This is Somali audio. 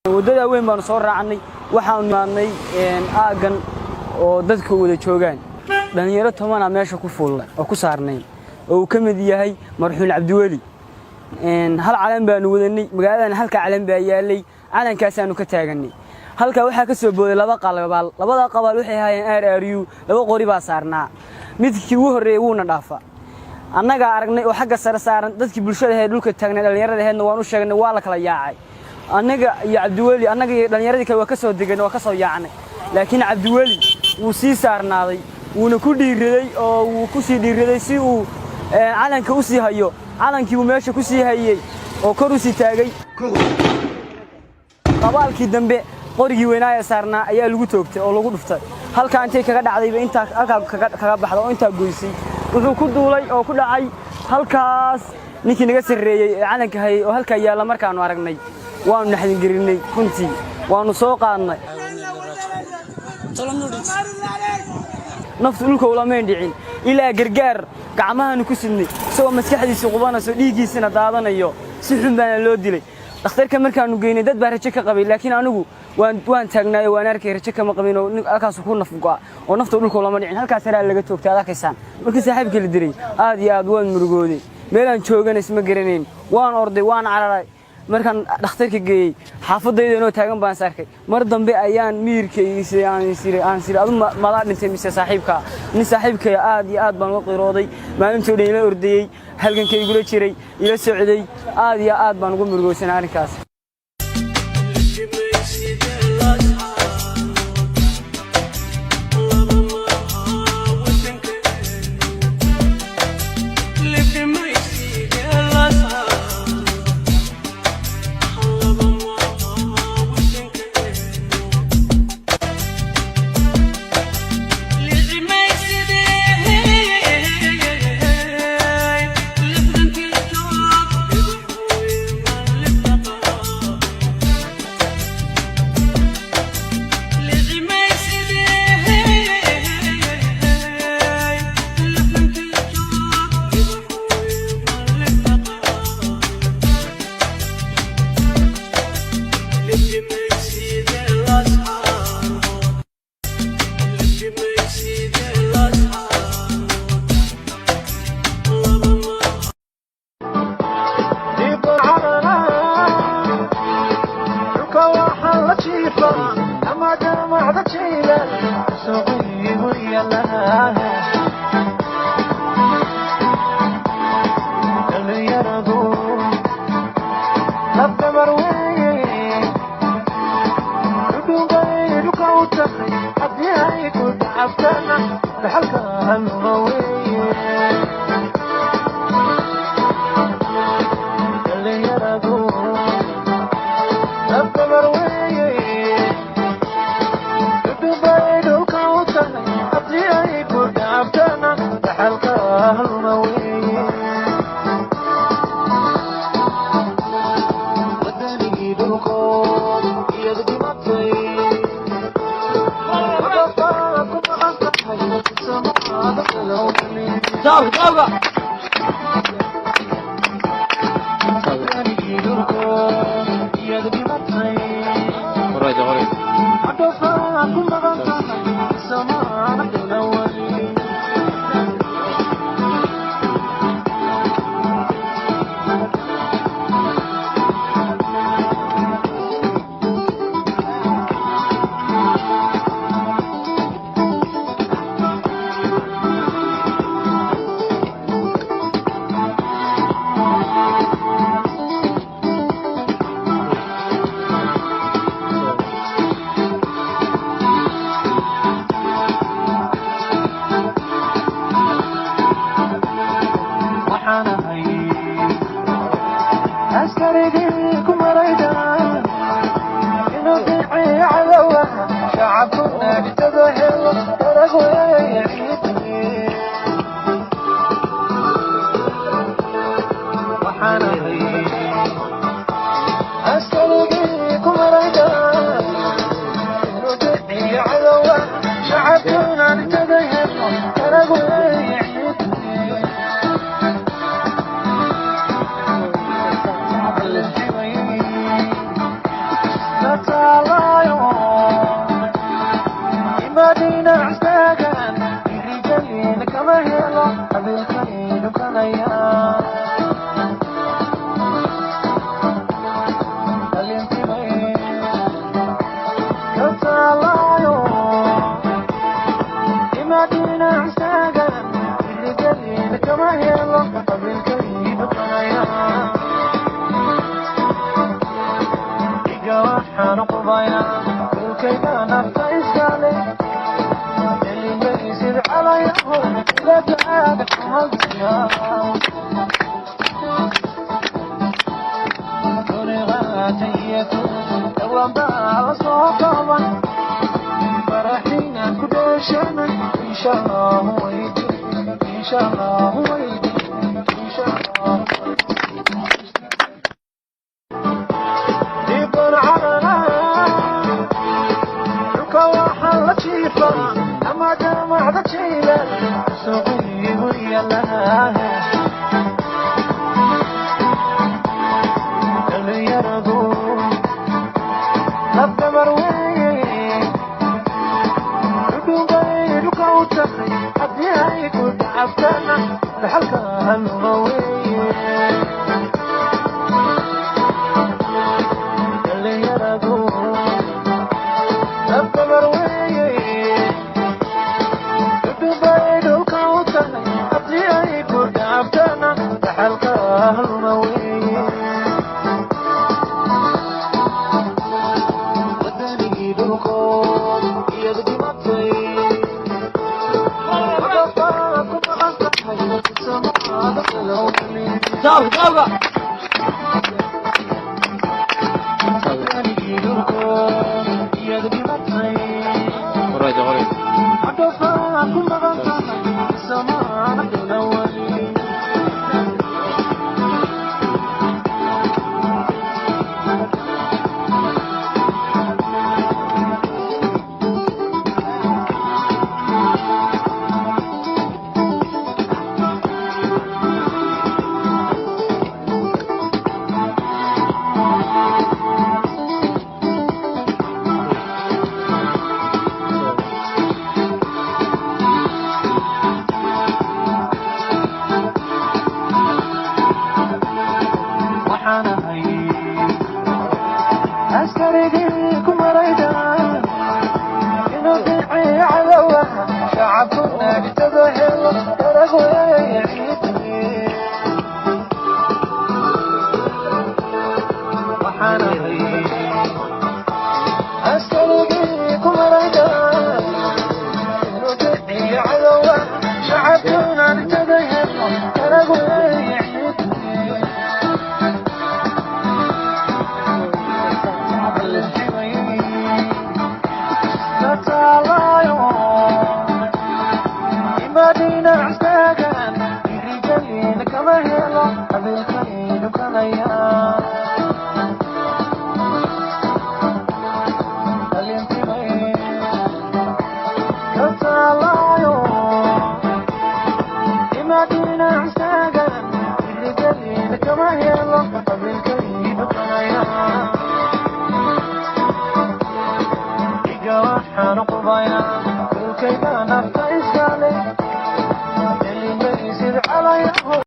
wadada weyn baan soo raacnay waxaan maadnay aagan oo dadka wada joogan dhalinyaro 10 meesha ku fuulay oo ku saarnay oo kamid yahay marxuun Cabdiweli hal calan baan wadanay magaaladan halka calan baa yaalay calankaas aanu ka taaganay halka waxa ka soo booday laba qalbaal labada qabaal waxay hayeen RRU laba qori baa saarnaa midkii ugu horeeyay wuuna dhaafa annaga aragnay oo xagga sare saaran dadkii bulshada ee dhulka taagnay dhalinyarada heedna waan u sheegnay waa la kala yaacay annaga iyo Cabdiweli annaga iyo dhalinyaradii kale waa ka soo degan waa ka soo yaacnay laakiin Cabdiweli wuu sii saarnaaday wuuna ku dhiiraday oo wuu ku sii dhiiraday si uu calanka u sii hayo calankii uu meesha ku sii hayay oo kor u sii taagay qabaalkii dambe qorigii weynaa saarnaa ayaa lagu toogtay oo lagu dhuftay halka intay kaga dhacdayba inta halka kaga baxdo oo inta goysay wuxuu ku duulay oo ku dhacay halkaas ninkii naga sareeyay calanka hayay oo halka yaala markaanu aragnay waanu naxdin garinay runtii waanu soo qaadnay naftu dhulka wala meen dhicin ilaa gargaar gacmahaanu ku sidnay soo maskaxdiisa qubanayso dhiigiisana daadanayo si xun baan loo dilay dhakhtarka markaanu geynay dad baa rajo ka qabay laakiin anigu waan taagnaa waan arkay rajo kama qabin oo halkaas ku nafqaa oo naftu dhulka wala meen dhicin halkaas araa laga toogtay adakaysan markii saaxiibkii la diray aad iyo aad waan murugooday meelaan joogana isma garaneen waan orday waan cararay markaan dhakhtarka geeyay xaafadayda inoo taagan baan saarkay mar dambe ayaan miirkaysi aan siri adu mala dhintay mise saaxiibka nin saaxiibkay aad iyo aad baan u qirooday maalintii dhan ila ordayay halgankay gula jiray ila socday aad iyo aad baan ugu murugoosanaa arrinkaas waxaan u qubaynaa dhulkayga nafta